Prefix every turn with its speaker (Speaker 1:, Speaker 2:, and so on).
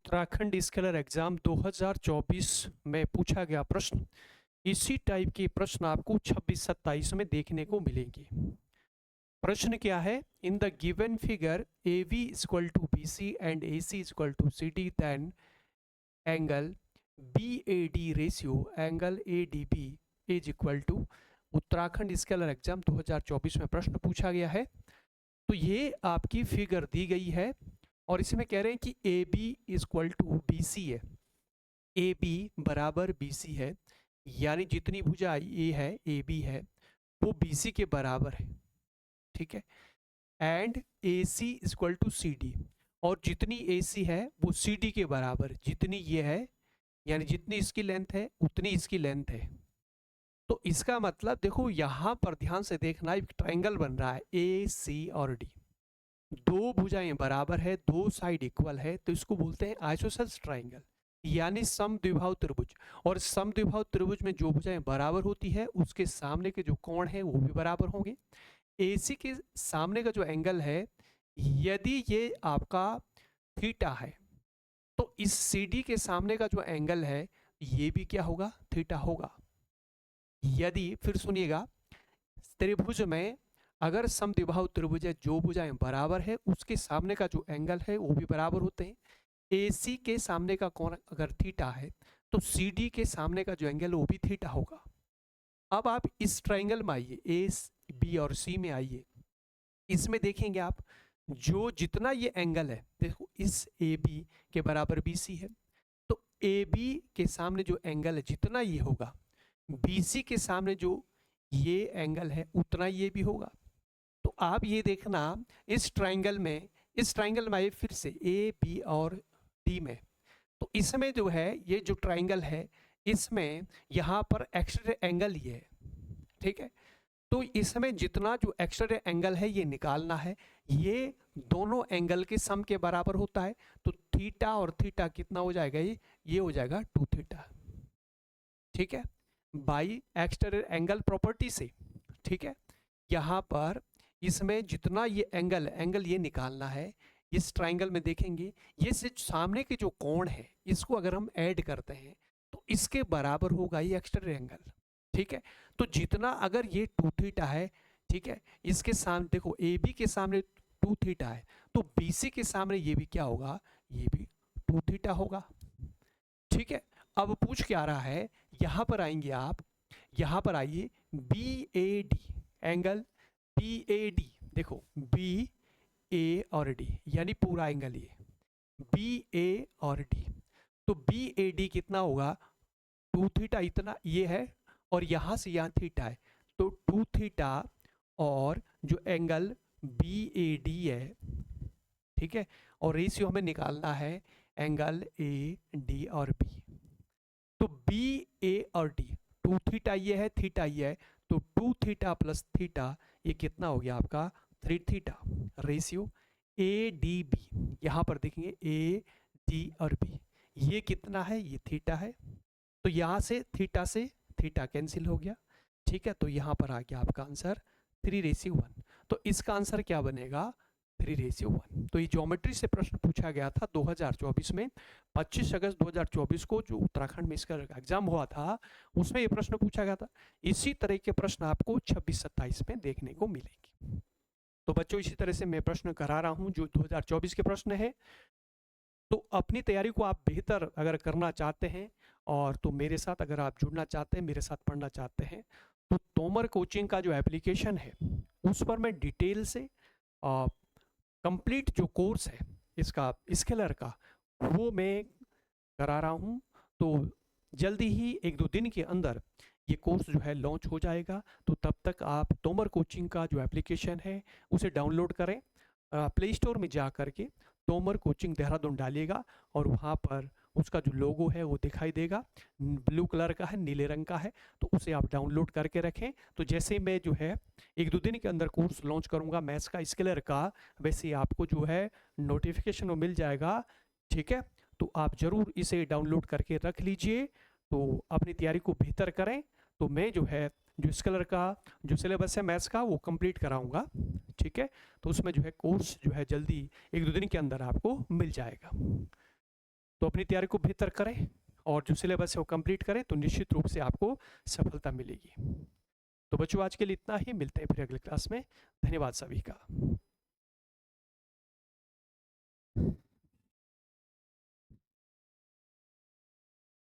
Speaker 1: Uttarakhand scholar exam 2024 में पूछा गया प्रश्न। इसी टाइप के प्रश्न आपको 26-27 में देखने को मिलेंगे। प्रश्न क्या है? In the given figure A B equal to B C and A C equal to C D then angle B A D ratio angle A D B is equal to. Uttarakhand scholar exam 2024 में प्रश्न पूछा गया है। तो ये आपकी figure दी गई है और इसमें कह रहे हैं कि A B equal to B C है। ए बी बराबर बी सी है, यानी जितनी भुजा ए है ए बी है वो बी सी के बराबर है, ठीक है। And A C equal to C D, और जितनी ए सी है वो सी डी के बराबर, जितनी ये है यानी जितनी इसकी लेंथ है उतनी इसकी लेंथ है। तो इसका मतलब देखो यहाँ पर ध्यान से देखना, एक ट्रायंगल बन रहा है ए सी और डी, दो भुजाएं बराबर है, दो साइड इक्वल है, तो इसको बोलते हैं आइसोसेलेस ट्रायंगल यानी समद्विबाहु त्रिभुज। और समद्विबाहु त्रिभुज में जो भुजाएं बराबर होती है उसके सामने के जो कोण है वो भी बराबर होंगे। एसी के सामने का जो एंगल है यदि ये आपका थीटा है तो इस सीडी के सामने का जो एंगल है ये भी क्या होगा? थीटा होगा। यदि, फिर सुनिएगा, त्रिभुज में अगर समद्विबाहु त्रिभुज है, जो भुजाएं बराबर है उसके सामने का जो एंगल है वो भी बराबर होते हैं। AC के सामने का कोण अगर थीटा है तो CD के सामने का जो एंगल वो भी थीटा होगा। अब आप इस ट्रायंगल में आइए, A, B और C में आइए, इसमें देखेंगे आप जो जितना ये एंगल है, देखो इस AB के बराबर BC है, तो AB के सामने जो एंगल है जितना ये होगा, BC के सामने जो ये एंगल है उतना ये भी होगा। तो आप ये देखना इस ट्रायंगल में आइए फिर से ए बी और डी में, तो इसमें जो है ये जो ट्रायंगल है इसमें यहाँ पर एक्स्ट्रा एंगल ये है, ठीक है। तो इसमें जितना जो एक्स्ट्रा एंगल है ये निकालना है, ये दोनों एंगल के सम के बराबर होता है। तो थीटा और थीटा कितना हो जाएगा? ये हो जाएगा 2 थीटा, ठीक है, बाई एक्स्ट्रा एंगल प्रॉपर्टी से, ठीक है। यहाँ पर इसमें जितना ये एंगल ये निकालना है, इस ट्रायंगल में देखेंगे ये से सामने के जो कोण है इसको अगर हम ऐड करते हैं तो इसके बराबर होगा ये एक्स्ट्रा एंगल, ठीक है। तो जितना अगर ये 2 थीटा है, ठीक है, इसके सामने देखो ए बी के सामने 2 थीटा है तो बी सी के सामने ये भी क्या होगा? ये भी 2 थीटा होगा, ठीक है। अब पूछ क्या रहा है, यहाँ पर आएंगे आप, यहाँ पर आइए B A D angle B A D, देखो बी ए और डी यानी पूरा एंगल ये बी ए और डी, तो बी ए डी कितना होगा? 2 थीटा इतना ये है और यहाँ से यहाँ थीटा है तो 2 थीटा, और जो एंगल बी ए डी है, ठीक है, और रेशियो हमें निकालना है एंगल ए डी और बी। तो बी ए और डी 2 थीटा ये है, थीटा ये है, तो 2 थीटा प्लस थीटा ये कितना हो गया आपका? 3 theta. Ratio A D B, यहाँ पर देखेंगे ए डी और बी ये कितना है? ये थीटा है, तो यहाँ से थीटा कैंसिल हो गया, ठीक है। तो यहाँ पर आ गया आपका आंसर 3:1। तो इसका आंसर क्या बनेगा? 3:1। तो ये ज्योमेट्री से प्रश्न पूछा गया था 2024 में, 25 अगस्त 2024 को जो उत्तराखंड में इसका एग्जाम हुआ था उसमें ये प्रश्न पूछा गया था। इसी तरह के प्रश्न आपको 26-27 में देखने को मिलेंगे। तो बच्चों इसी तरह से मैं प्रश्न करा रहा हूं जो 2024 के प्रश्न है। तो अपनी तैयारी को आप बेहतर अगर करना चाहते हैं और तो मेरे साथ अगर आप जुड़ना चाहते हैं, मेरे साथ पढ़ना चाहते हैं, तो तोमर कोचिंग का जो एप्लीकेशन है उस पर मैं डिटेल से कंप्लीट जो कोर्स है इसका स्केलर का वो मैं करा रहा हूँ। तो जल्दी ही 1-2 दिन के अंदर ये कोर्स जो है लॉन्च हो जाएगा। तो तब तक आप तोमर कोचिंग का जो एप्लीकेशन है उसे डाउनलोड करें, प्ले स्टोर में जा करके तोमर कोचिंग देहरादून डालिएगा और वहाँ पर उसका जो लोगो है वो दिखाई देगा, ब्लू कलर का है, नीले रंग का है, तो उसे आप डाउनलोड करके रखें। तो जैसे मैं जो है 1-2 दिन के अंदर कोर्स लॉन्च करूँगा मैथ्स का स्केलर का, वैसे ही आपको जो है नोटिफिकेशन मिल जाएगा, ठीक है। तो आप ज़रूर इसे डाउनलोड करके रख लीजिए, तो अपनी तैयारी को बेहतर करें। तो मैं जो है जो स्केलर का जो सिलेबस है मैथ्स का वो कंप्लीट कराऊंगा, ठीक है। तो उसमें जो है कोर्स जो है जल्दी 1-2 दिन के अंदर आपको मिल जाएगा। तो अपनी तैयारी को बेहतर करें और जो सिलेबस है वो कंप्लीट करें, तो निश्चित रूप से आपको सफलता मिलेगी। तो बच्चों आज के लिए इतना ही, मिलते हैं फिर अगले क्लास में। धन्यवाद सभी का।